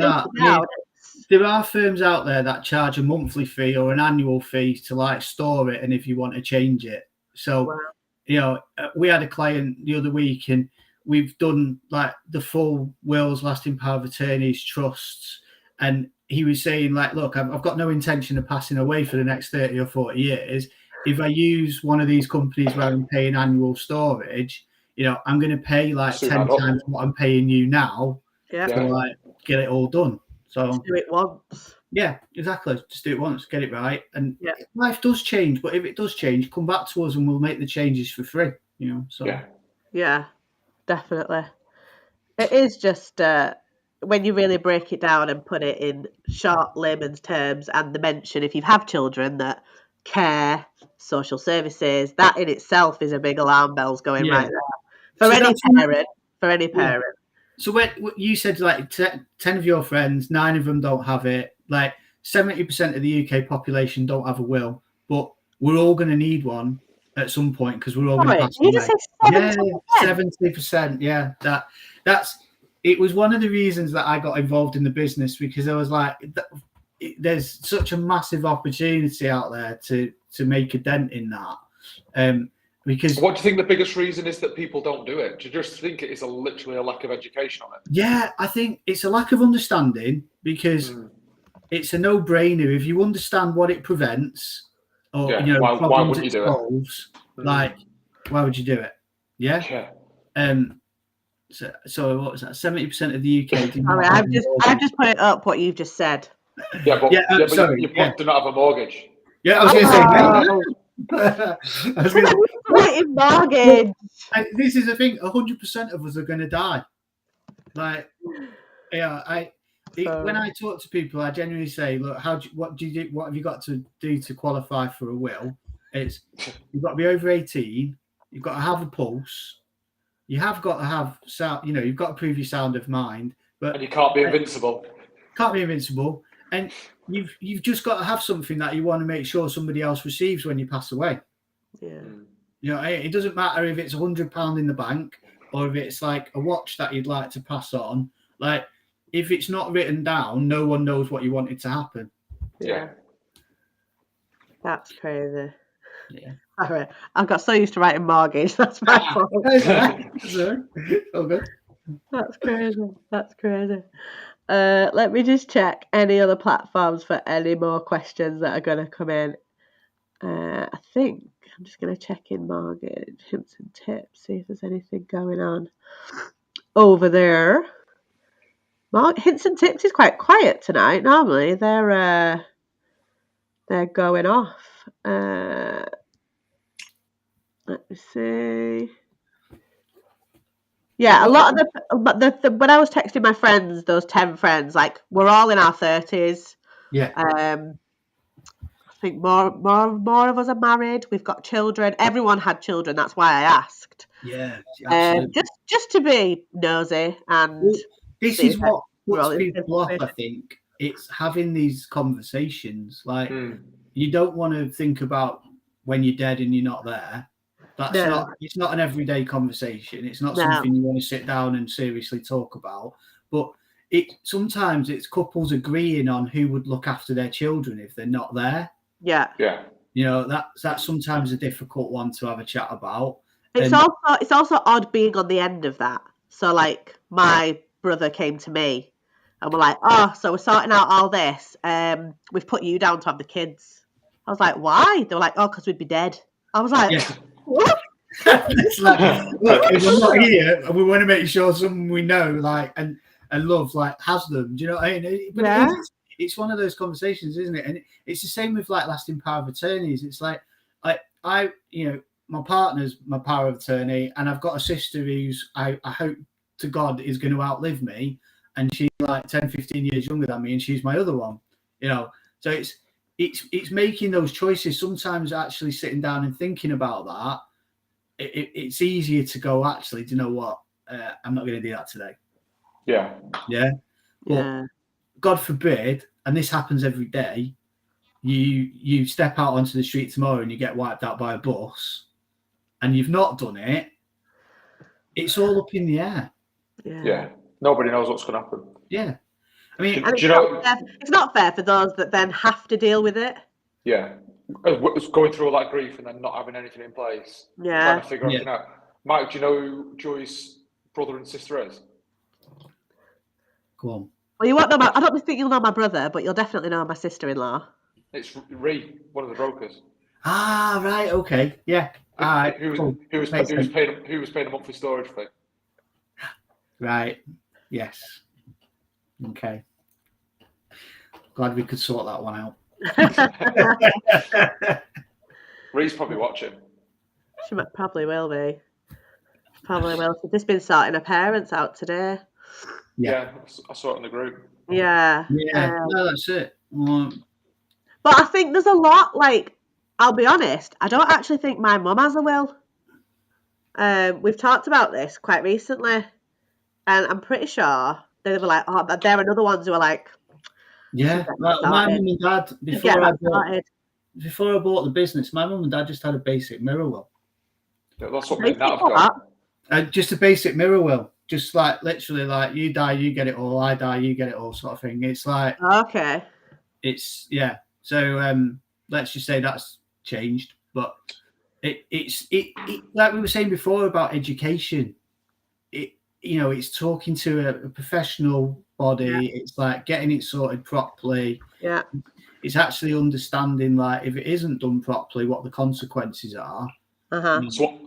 [SPEAKER 3] there are firms out there that charge a monthly fee or an annual fee to like store it, and if you want to change it. So you know, we had a client the other week, and we've done like the full wills, lasting power of attorneys, trusts, and he was saying like, look, I've got no intention of passing away for the next 30 or 40 years. If I use one of these companies where I'm paying annual storage, you know, I'm going to pay like 10 times what I'm paying you now to like get it all done. So
[SPEAKER 1] just do it once.
[SPEAKER 3] Yeah, exactly. Just do it once, get it right. And life does change, but if it does change, come back to us and we'll make the changes for free, you know. So
[SPEAKER 1] yeah, definitely. It is just when you really break it down and put it in short layman's terms, and the mention, if you have children, that care, social services, that in itself is a big alarm bells going right there. For any parent.
[SPEAKER 3] So when you said like 10 of your friends, 9 of them don't have it, like 70% of the UK population don't have a will, but we're all going to need one at some point because we're all going to pass away.
[SPEAKER 1] You just said 70%?
[SPEAKER 3] 70%. Yeah, that's. It was one of the reasons that I got involved in the business, because I was like, there's such a massive opportunity out there to make a dent in that. Because
[SPEAKER 2] what do you think the biggest reason is that people don't do it? Do you just think it is literally a lack of education on it?
[SPEAKER 3] Yeah, I think it's a lack of understanding, because it's a no-brainer. If you understand what it prevents, or you know,
[SPEAKER 2] why would you do
[SPEAKER 3] solves,
[SPEAKER 2] it?
[SPEAKER 3] Like, why would you do it? Yeah. So what was that? 70% of the UK.
[SPEAKER 1] I've just put it up what you've just said.
[SPEAKER 2] Yeah, but you do not have a mortgage.
[SPEAKER 3] Yeah, I was going to say. I was going to
[SPEAKER 1] mortgage.
[SPEAKER 3] This is the thing. 100% of us are going to die. Like, when I talk to people, I genuinely say, look, what have you got to do to qualify for a will? It's you've got to be over 18. You've got to have a pulse. You have got to have sound. You know, you've got to prove your sound of mind.
[SPEAKER 2] And you can't be invincible.
[SPEAKER 3] Can't be invincible. And you've just got to have something that you want to make sure somebody else receives when you pass away.
[SPEAKER 1] Yeah.
[SPEAKER 3] You know, it doesn't matter if it's £100 in the bank or if it's like a watch that you'd like to pass on. Like, if it's not written down, no one knows what you wanted to happen.
[SPEAKER 2] Yeah.
[SPEAKER 1] That's crazy.
[SPEAKER 3] Yeah.
[SPEAKER 1] Sorry, I got so used to writing mortgage. That's my fault.
[SPEAKER 3] Sorry. Oh, good.
[SPEAKER 1] That's crazy. That's crazy. Let me just check any other platforms for any more questions that are going to come in. I think I'm just going to check in mortgage, hints and tips, see if there's anything going on over there. Hints and tips is quite quiet tonight. Normally they're going off. Let me see. Yeah, a lot of the when I was texting my friends, those 10 friends, like we're all in our 30s.
[SPEAKER 3] Yeah.
[SPEAKER 1] I think more of us are married. We've got children. Everyone had children. That's why I asked.
[SPEAKER 3] Yeah, absolutely.
[SPEAKER 1] Just to be nosy and
[SPEAKER 3] this is what puts
[SPEAKER 1] in
[SPEAKER 3] people off. I
[SPEAKER 1] situation.
[SPEAKER 3] think it's having these conversations. Like, you don't want to think about when you're dead and you're not there. That's
[SPEAKER 1] No.
[SPEAKER 3] not. It's not an everyday conversation. It's not
[SPEAKER 1] No.
[SPEAKER 3] something you want to sit down and seriously talk about. But sometimes it's couples agreeing on who would look after their children if they're not there.
[SPEAKER 1] Yeah.
[SPEAKER 2] Yeah.
[SPEAKER 3] You know, that's sometimes a difficult one to have a chat about.
[SPEAKER 1] It's also odd being on the end of that. So like my brother came to me and we're like, oh, so we're sorting out all this. We've put you down to have the kids. I was like, why? They were like, oh, because we'd be dead. I was like, what?
[SPEAKER 3] It's like, look, if we're not here, we want to make sure someone we know, like, and love, like, has them. Do you know what I mean? But
[SPEAKER 1] Yeah.
[SPEAKER 3] it's one of those conversations, isn't it? And it's the same with like lasting power of attorneys. It's like I my partner's my power of attorney, and I've got a sister who's I hope to God is going to outlive me, and she's like 10, 15 years younger than me, and she's my other one. You know, so it's making those choices. Sometimes actually sitting down and thinking about that. It's easier to go, actually, do you know what? I'm not going to do that today.
[SPEAKER 2] Yeah.
[SPEAKER 3] Yeah.
[SPEAKER 1] Yeah.
[SPEAKER 3] But God forbid, and this happens every day, you step out onto the street tomorrow and you get wiped out by a bus and you've not done it, it's all up in the air.
[SPEAKER 2] Yeah. Nobody knows what's going to happen.
[SPEAKER 3] Yeah. I mean,
[SPEAKER 1] and it's not fair for those that then have to deal with it.
[SPEAKER 2] Yeah. Going through all that grief and then not having anything in place.
[SPEAKER 1] Yeah.
[SPEAKER 2] Trying to figure everything out. Mike, do you know who Joy's brother and sister is?
[SPEAKER 3] Go on.
[SPEAKER 1] Well, you won't know I don't think you'll know my brother, but you'll definitely know my sister-in-law.
[SPEAKER 2] It's Ree, one of the brokers.
[SPEAKER 3] Ah, right. Okay. Yeah. All right.
[SPEAKER 2] Who was paying a monthly storage fee.
[SPEAKER 3] Right. Yes. Okay. Glad we could sort that one out.
[SPEAKER 2] Ree's probably watching.
[SPEAKER 1] She probably will be. Probably will. She's just been sorting her parents out today.
[SPEAKER 2] Yeah, I saw it in the group.
[SPEAKER 1] Yeah.
[SPEAKER 3] Yeah. No, that's it.
[SPEAKER 1] But I think there's a lot, like, I'll be honest, I don't actually think my mum has a will. We've talked about this quite recently, and I'm pretty sure they were like, oh, but they're another ones who are like,
[SPEAKER 3] yeah. Well, my mum and dad, before I bought the business, my mum and dad just had a basic mirror will.
[SPEAKER 2] Yeah, that's what me and Nat have got.
[SPEAKER 3] Just a basic mirror will. Just like literally, like, you die, you get it all. I die, you get it all, sort of thing. It's like,
[SPEAKER 1] okay.
[SPEAKER 3] It's So let's just say that's changed, but it's like we were saying before about education. It's talking to a professional body. Yeah. It's like getting it sorted properly.
[SPEAKER 1] Yeah.
[SPEAKER 3] It's actually understanding, like, if it isn't done properly, what the consequences are.
[SPEAKER 1] Uh-huh.
[SPEAKER 2] So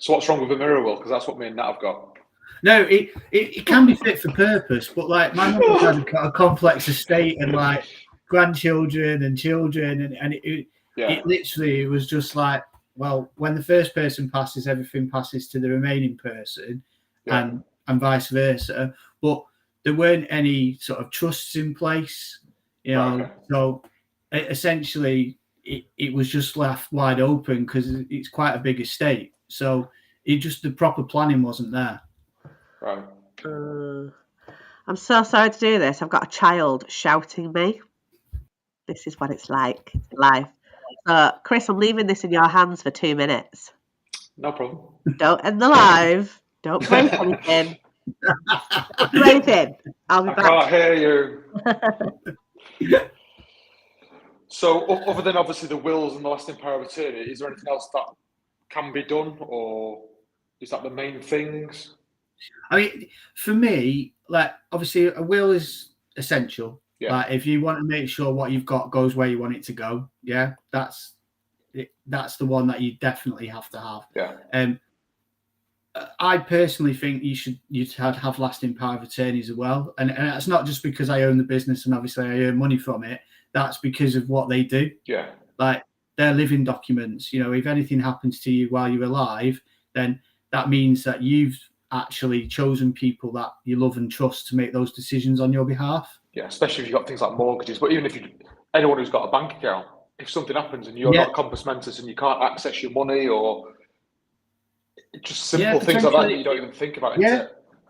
[SPEAKER 2] what's wrong with the mirror will? Because that's what me and Nat have got.
[SPEAKER 3] No, it can be fit for purpose, but like my mum had a complex estate and like grandchildren and children, and it literally was just like, well, when the first person passes, everything passes to the remaining person, and vice versa. But there weren't any sort of trusts in place, So essentially, it was just left wide open because it's quite a big estate. So the proper planning wasn't there.
[SPEAKER 2] Right.
[SPEAKER 1] I'm so sorry to do this. I've got a child shouting me. This is what it's like. It's life. Chris, I'm leaving this in your hands for 2 minutes.
[SPEAKER 2] No problem.
[SPEAKER 1] Don't end the live. Don't break anything. Don't do anything. I'll be
[SPEAKER 2] I
[SPEAKER 1] back.
[SPEAKER 2] can't hear you. So, other than obviously the wills and the lasting power of attorney, is there anything else that can be done, or is that the main things?
[SPEAKER 3] I mean, for me, like obviously a will is essential.
[SPEAKER 2] Yeah.
[SPEAKER 3] Like if you want to make sure what you've got goes where you want it to go, yeah, that's the one that you definitely have to have.
[SPEAKER 2] Yeah.
[SPEAKER 3] I personally think you'd have lasting power of attorneys as well, and that's not just because I own the business and obviously I earn money from it. That's because of what they do.
[SPEAKER 2] Yeah.
[SPEAKER 3] Like they're living documents. You know, if anything happens to you while you're alive, then that means that you've actually chosen people that you love and trust to make those decisions on your behalf.
[SPEAKER 2] Yeah, especially if you've got things like mortgages. But even if anyone who's got a bank account, if something happens and you're not compos mentis and you can't access your money, or just simple things like that you don't even think about.
[SPEAKER 3] Yeah,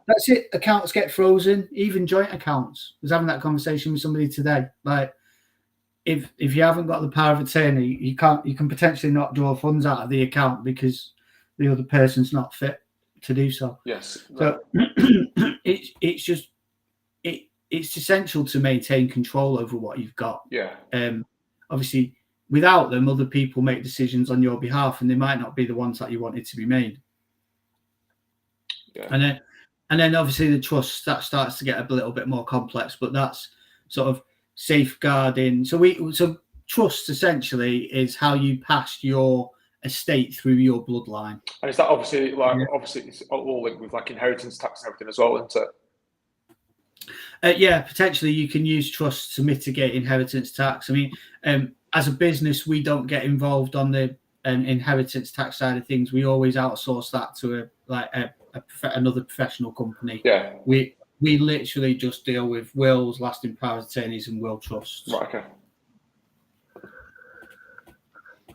[SPEAKER 3] that's it. Accounts get frozen, even joint accounts. I was having that conversation with somebody today. Like, if you haven't got the power of attorney, you can potentially not draw funds out of the account because the other person's not fit to do so.
[SPEAKER 2] Yes.
[SPEAKER 3] So it's essential to maintain control over what you've got.
[SPEAKER 2] Yeah.
[SPEAKER 3] Obviously, without them, other people make decisions on your behalf, and they might not be the ones that you wanted to be made.
[SPEAKER 2] Yeah.
[SPEAKER 3] And then obviously the trust, that starts to get a little bit more complex, but that's sort of safeguarding. So trust essentially is how you pass your estate through your bloodline.
[SPEAKER 2] And is that obviously obviously it's all linked with like inheritance tax and everything as well, isn't it?
[SPEAKER 3] Yeah, potentially you can use trusts to mitigate inheritance tax. I mean, as a business, we don't get involved on the inheritance tax side of things. We always outsource that to another professional company.
[SPEAKER 2] Yeah.
[SPEAKER 3] We literally just deal with wills, lasting power of attorneys, and will trusts.
[SPEAKER 2] Right. Okay.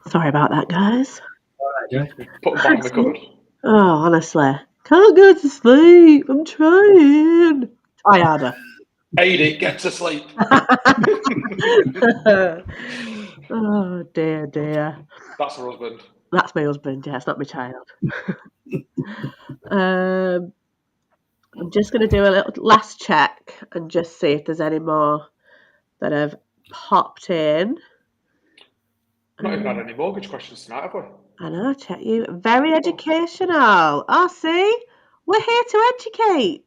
[SPEAKER 1] Sorry about that, guys.
[SPEAKER 3] All right, yeah.
[SPEAKER 2] Put them back in the cupboard.
[SPEAKER 1] Oh, honestly, can't go to sleep. I'm trying. Try harder.
[SPEAKER 2] Aidy, get to sleep.
[SPEAKER 1] Oh dear.
[SPEAKER 2] That's her husband.
[SPEAKER 1] That's my husband. Yeah, it's not my child. I'm just going to do a little last check and just see if there's any more that have popped in.
[SPEAKER 2] Not even had any mortgage questions tonight, have we?
[SPEAKER 1] I know, check you. Very educational. Oh, see? We're here to educate.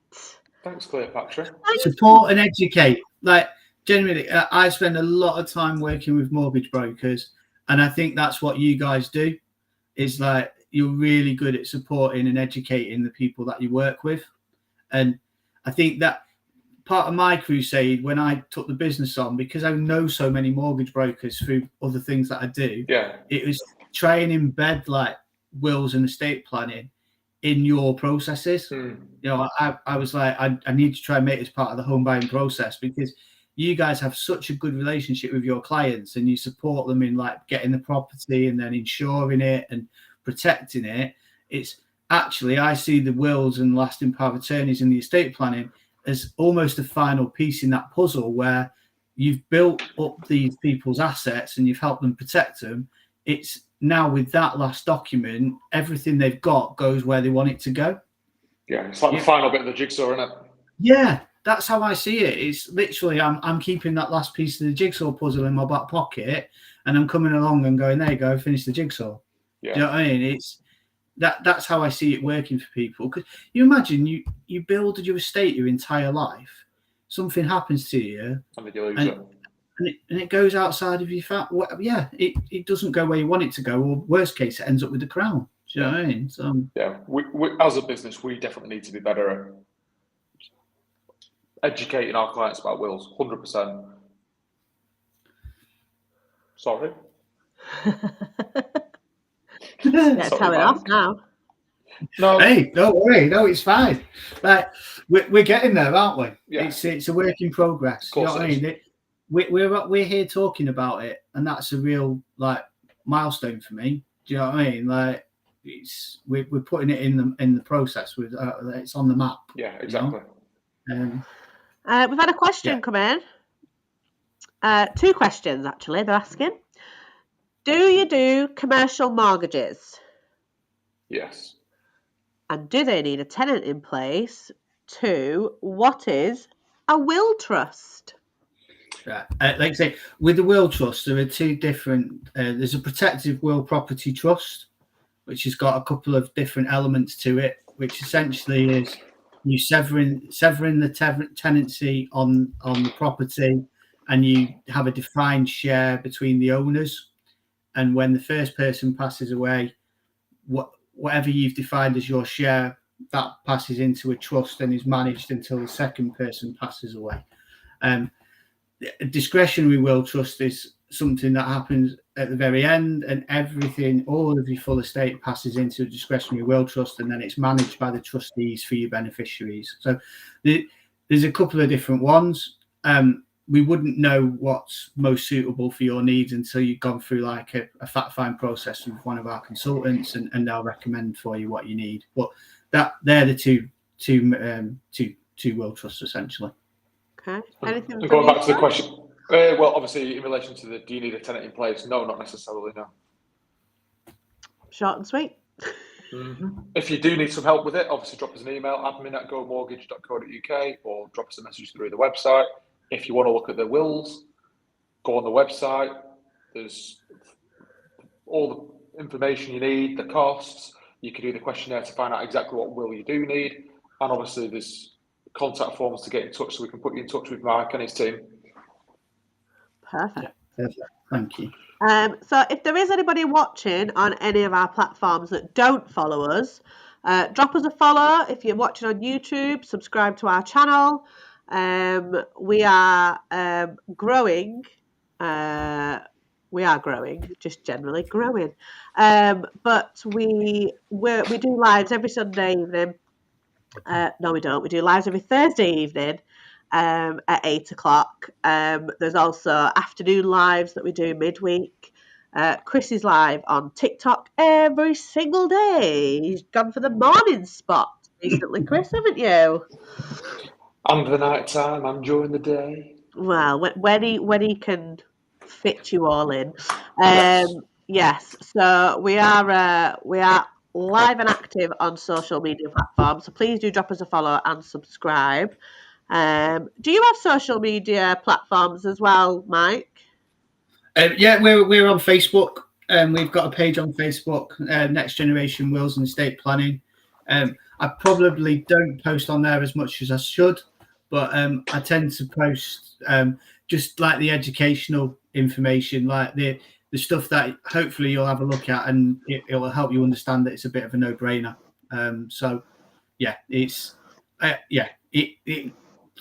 [SPEAKER 2] Thanks, Cleopatra.
[SPEAKER 3] Support and educate. Like, genuinely, I spend a lot of time working with mortgage brokers, and I think that's what you guys do. Is like, you're really good at supporting and educating the people that you work with. And I think that part of my crusade when I took the business on, because I know so many mortgage brokers through other things that I do, it was try and embed like wills and estate planning in your processes. You know, I was like, I need to try and make this part of the home buying process, because you guys have such a good relationship with your clients and you support them in like getting the property and then insuring it and protecting it. It's actually, I see the wills and lasting power of attorneys and the estate planning as almost a final piece in that puzzle where you've built up these people's assets and you've helped them protect them. It's now with that last document, everything they've got goes where they want it to go.
[SPEAKER 2] Yeah, it's like the final bit of the jigsaw, isn't it?
[SPEAKER 3] Yeah, that's how I see it. It's literally, I'm keeping that last piece of the jigsaw puzzle in my back pocket, and I'm coming along and going, there you go, finish the jigsaw.
[SPEAKER 2] Yeah.
[SPEAKER 3] Do you know what I mean? It's that's how I see it working for people. Because you imagine you build your estate your entire life, something happens to you, and it goes outside of your it doesn't go where you want it to go, or worst case, it ends up with the crown. Do you know what I mean? So
[SPEAKER 2] yeah, we as a business, we definitely need to be better at educating our clients about wills. 100%. Sorry.
[SPEAKER 1] Yeah, tell it off now.
[SPEAKER 2] No.
[SPEAKER 3] Hey, don't worry. No, it's fine. Like we're getting there, aren't we?
[SPEAKER 2] Yeah.
[SPEAKER 3] It's a work in progress. You know what I mean? We're here talking about it, and that's a real like milestone for me. Do you know what I mean? Like we're putting it in the process. With it's on the map.
[SPEAKER 2] Yeah, exactly.
[SPEAKER 1] You know? We've had a question come in. 2 questions actually. They're asking. Do you do commercial mortgages?
[SPEAKER 2] Yes.
[SPEAKER 1] And do they need a tenant in place? 2, what is a will trust?
[SPEAKER 3] Right. Like I say, with the will trust, there are two different. There's a protective will property trust, which has got a couple of different elements to it, which essentially is you severing the tenancy on the property, and you have a defined share between the owners. And when the first person passes away, whatever you've defined as your share, that passes into a trust and is managed until the second person passes away. A discretionary will trust is something that happens at the very end, and everything, all of your full estate passes into a discretionary will trust, and then it's managed by the trustees for your beneficiaries. So there's a couple of different ones. We wouldn't know what's most suitable for your needs until you've gone through like a fact find process with one of our consultants, and they'll recommend for you what you need. But they're the two will trusts essentially.
[SPEAKER 1] Okay. Anything
[SPEAKER 2] And going back to the question, well, obviously in relation to do you need a tenant in place? No, not necessarily. No.
[SPEAKER 1] Short and sweet.
[SPEAKER 2] Mm-hmm. If you do need some help with it, obviously drop us an email, admin@gomortgage.co.uk, or drop us a message through the website. If you want to look at the wills, go on the website. There's all the information you need, the costs. You can do the questionnaire to find out exactly what will you do need. And obviously there's contact forms to get in touch, so we can put you in touch with Mark and his team.
[SPEAKER 1] Perfect.
[SPEAKER 3] Thank you.
[SPEAKER 1] So if there is anybody watching on any of our platforms that don't follow us, drop us a follow. If you're watching on YouTube, subscribe to our channel. We are growing. We are growing, just generally growing. But we do lives every Sunday evening. No, we don't. We do lives every Thursday evening at 8 o'clock. There's also afternoon lives that we do midweek. Chris is live on TikTok every single day. He's gone for the morning spot recently, Chris, haven't you?
[SPEAKER 2] And the night time, and during the day.
[SPEAKER 1] Well, when he can fit you all in. Yes. So we are live and active on social media platforms. So please do drop us a follow and subscribe. Do you have social media platforms as well, Mike?
[SPEAKER 3] Yeah, we're on Facebook. We've got a page on Facebook, Next Generation Wills and Estate Planning. I probably don't post on there as much as I should, but I tend to post just like the educational information, like the stuff that hopefully you'll have a look at, and it will help you understand that it's a bit of a no-brainer. So yeah, it's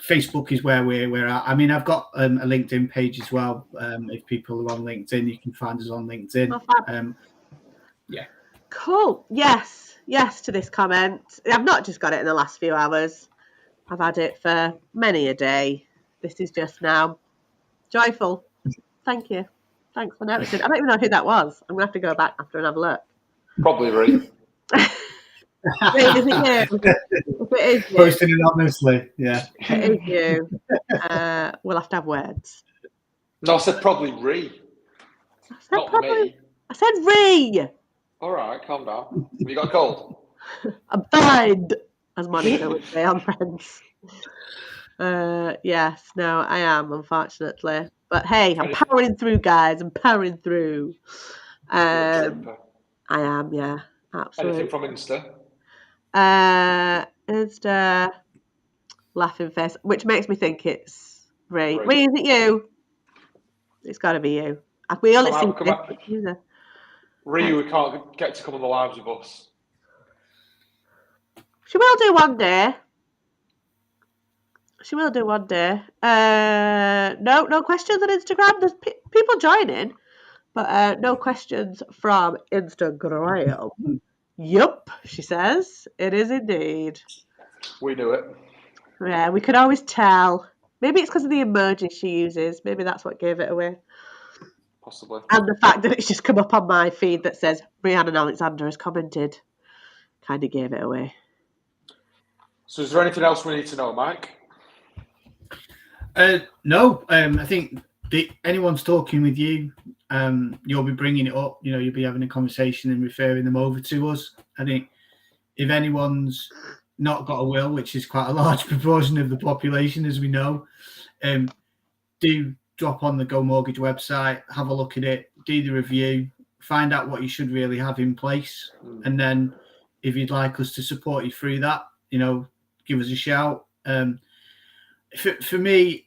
[SPEAKER 3] Facebook is where we're at. I mean, I've got a LinkedIn page as well. If people are on LinkedIn, you can find us on LinkedIn. Yeah.
[SPEAKER 1] Cool. Yes to this comment. I've not just got it in the last few hours. I've had it for many a day. This is just now joyful. Thank you. Thanks for noticing. I don't even know who that was. I'm gonna have to go back after and have a look.
[SPEAKER 2] Probably Ree.
[SPEAKER 1] Wait, is it you? If it is you,
[SPEAKER 3] Posting anonymously, yeah.
[SPEAKER 1] if it is you, we'll have to have words.
[SPEAKER 2] No, I said probably Ree.
[SPEAKER 1] I said
[SPEAKER 2] Not
[SPEAKER 1] probably.
[SPEAKER 2] me.
[SPEAKER 1] I said Ree.
[SPEAKER 2] All right, calm down. Have you got a cold?
[SPEAKER 1] I'm fine, as Monica would say on Friends. Yes, no, I am, unfortunately. But hey, I'm powering through, guys. I'm powering through. I am, yeah, absolutely.
[SPEAKER 2] Anything from Insta?
[SPEAKER 1] Insta, laughing face, which makes me think it's Ree. Ree, is it you? It's got to be you. We only see this.
[SPEAKER 2] Ree, we can't get to come on the lives with us.
[SPEAKER 1] She will do one day. She will do one day. No questions on Instagram. There's people joining, but no questions from Instagram. Yup, she says. It is indeed.
[SPEAKER 2] We knew it.
[SPEAKER 1] Yeah, we could always tell. Maybe it's because of the emoji she uses. Maybe that's what gave it away.
[SPEAKER 2] Possibly.
[SPEAKER 1] And the fact that it's just come up on my feed that says Rhiannon Alexander has commented kind of gave it away.
[SPEAKER 2] So is there anything else we need to know, Mike?
[SPEAKER 3] No, I think anyone's talking with you, you'll be bringing it up. You'll be having a conversation and referring them over to us. I think if anyone's not got a will, which is quite a large proportion of the population, as we know, do drop on the Go Mortgage website, have a look at it, do the review, find out what you should really have in place, and then if you'd like us to support you through that, give us a shout. For me,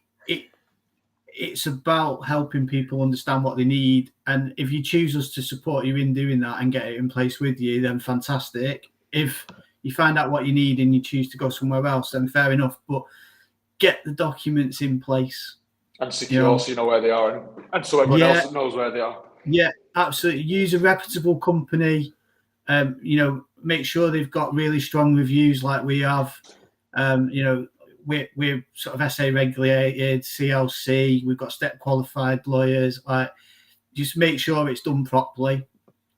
[SPEAKER 3] it's about helping people understand what they need, and if you choose us to support you in doing that and get it in place with you, then fantastic. If you find out what you need and you choose to go somewhere else, then fair enough, but get the documents in place.
[SPEAKER 2] And secure, so you know where they are, and so everyone else knows where they are.
[SPEAKER 3] Yeah, absolutely. Use a reputable company. Make sure they've got really strong reviews like we have. We're sort of SA regulated, CLC. We've got step qualified lawyers. Just make sure it's done properly,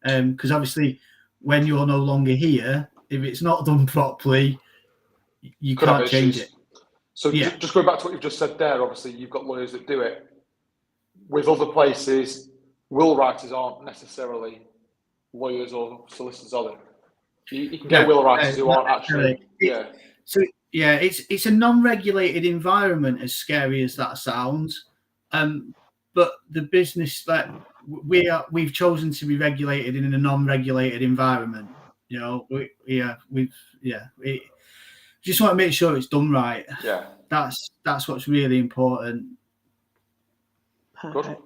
[SPEAKER 3] because obviously, when you're no longer here, if it's not done properly, you can't change it.
[SPEAKER 2] So just going back to what you've just said there, obviously you've got lawyers that do it. With other places, will writers aren't necessarily lawyers or solicitors, are they? You can get will writers who aren't actually.
[SPEAKER 3] It's a non-regulated environment, as scary as that sounds. But the business that we've chosen to be regulated in a non-regulated environment. We just want to make sure it's done right.
[SPEAKER 2] Yeah,
[SPEAKER 3] that's what's really important.
[SPEAKER 1] Perfect.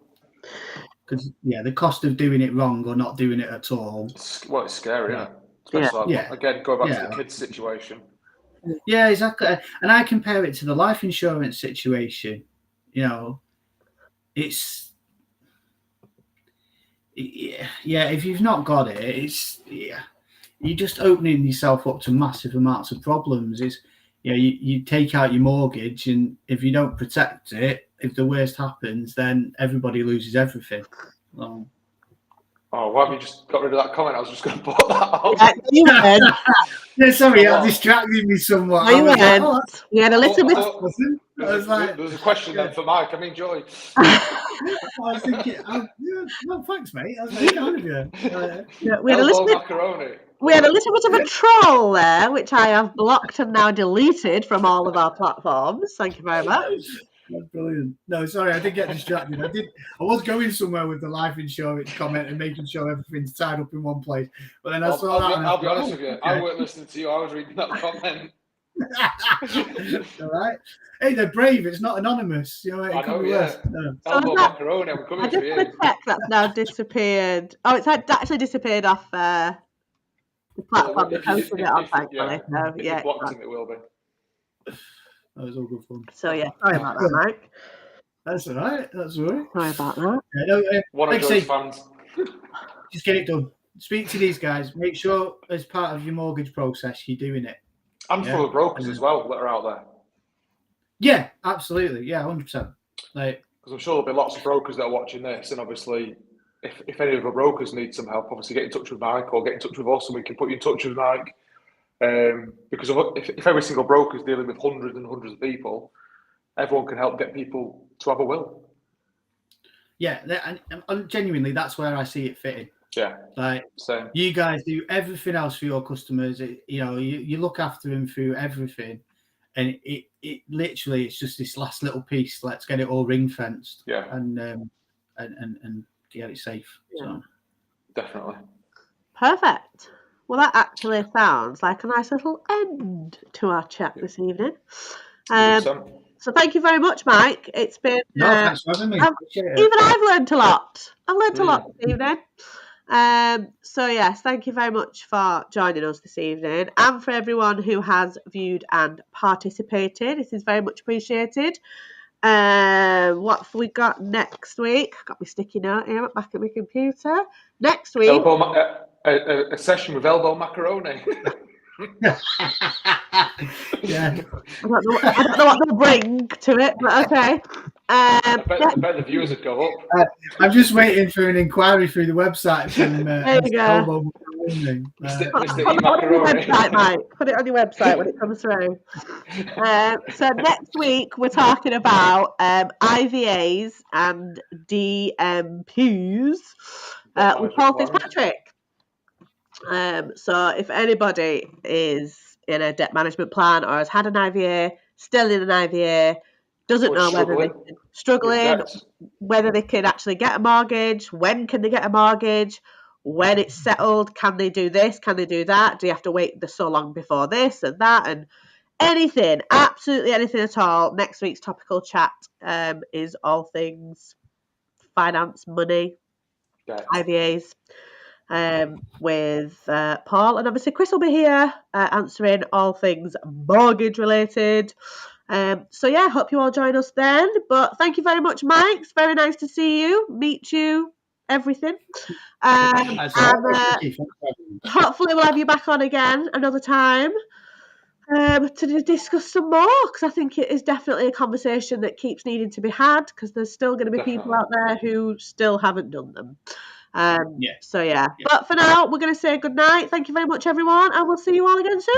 [SPEAKER 3] Because the cost of doing it wrong or not doing it at all.
[SPEAKER 2] It's scary, isn't it? Especially again, go back to the kids' situation.
[SPEAKER 3] Yeah, exactly. And I compare it to the life insurance situation. It's if you've not got it, you're just opening yourself up to massive amounts of problems. You take out your mortgage, and if you don't protect it, if the worst happens, then everybody loses everything.
[SPEAKER 2] Oh, why have you just got rid of that comment? I was just going to put that
[SPEAKER 3] on. Sorry, that distracted me somewhat.
[SPEAKER 1] We had a little bit.
[SPEAKER 2] There was a question then for Mike. I mean, Joy.
[SPEAKER 3] I was thinking, thanks, mate. That was very kind of you.
[SPEAKER 1] We had a little bit of a troll there, which I have blocked and now deleted from all of our platforms. Thank you very much.
[SPEAKER 3] That's brilliant. No, sorry, I did get distracted. I was going somewhere with the life insurance comment and making sure everything's tied up in one place. But then I saw that.
[SPEAKER 2] I'll be honest with you. Okay. I weren't listening to you. I was reading that comment.
[SPEAKER 3] All right. Hey, they're brave. It's not anonymous.
[SPEAKER 2] I know, yeah. No. Elbow macaroni. I'm coming for you.
[SPEAKER 1] I just check that's now disappeared. Oh, it's actually disappeared off the platform we posted it on, thankfully.
[SPEAKER 2] If you blocked him, it will be.
[SPEAKER 3] That was all good fun.
[SPEAKER 1] So sorry about that, Mike.
[SPEAKER 3] That's all right. Sorry
[SPEAKER 1] about that.
[SPEAKER 2] One of Joe's fans.
[SPEAKER 3] Just get it done. Speak to these guys. Make sure as part of your mortgage process you're doing it.
[SPEAKER 2] And for the brokers as well that are out there.
[SPEAKER 3] Yeah, absolutely. Yeah, 100%.
[SPEAKER 2] Because I'm sure there'll be lots of brokers that are watching this, and obviously, if any of the brokers need some help, obviously get in touch with Mike or get in touch with us, and we can put you in touch with Mike. Because if every single broker is dealing with hundreds and hundreds of people, everyone can help get people to have a will.
[SPEAKER 3] Yeah, and genuinely, that's where I see it fitting.
[SPEAKER 2] Yeah, same.
[SPEAKER 3] You guys do everything else for your customers. You look after them through everything, and it literally it's just this last little piece. Let's get it all ring fenced.
[SPEAKER 2] Yeah,
[SPEAKER 3] and get it safe.
[SPEAKER 1] Yeah.
[SPEAKER 3] So
[SPEAKER 2] definitely
[SPEAKER 1] perfect. Well, that actually sounds like a nice little end to our chat this evening. So thank you very much, Mike. It's been
[SPEAKER 3] thanks for having me.
[SPEAKER 1] Even I've learned a lot. I've learned a lot this evening. So yes, thank you very much for joining us this evening, and for everyone who has viewed and participated. This is very much appreciated. What have we got next week? I've got my sticky note here back at my computer. Next week,
[SPEAKER 2] a session with elbow macaroni.
[SPEAKER 3] Yeah,
[SPEAKER 1] I don't know what they'll bring to it, but okay.
[SPEAKER 2] I bet the viewers would go up.
[SPEAKER 3] I'm just waiting for an inquiry through the website from
[SPEAKER 1] there you go.
[SPEAKER 2] Mr. E. Macaroni.
[SPEAKER 1] Put it on your website when it comes through. So next week we're talking about IVAs and DMPs with Paul Fitzpatrick. So if anybody is in a debt management plan or has had an IVA, still in an IVA, doesn't
[SPEAKER 2] Or
[SPEAKER 1] know whether they
[SPEAKER 2] struggling
[SPEAKER 1] can struggling,
[SPEAKER 2] with debt.
[SPEAKER 1] whether they can actually get a mortgage, when can they get a mortgage, when it's settled, can they do this, can they do that, do you have to wait so long before this and that, and anything, absolutely anything at all. Next week's topical chat is all things finance, money,
[SPEAKER 2] Debt.
[SPEAKER 1] IVAs, with Paul, and obviously Chris will be here answering all things mortgage related. So yeah, hope you all join us then. But thank you very much, Mike. It's very nice to see you, meet you, everything. And hopefully we'll have you back on again another time to discuss some more, because I think it is definitely a conversation that keeps needing to be had, because there's still going to be people
[SPEAKER 2] Definitely.
[SPEAKER 1] out there who still haven't done them.
[SPEAKER 3] Yeah.
[SPEAKER 1] So yeah, but for now we're going to say good night. Thank you very much, everyone, and we'll see you all again soon.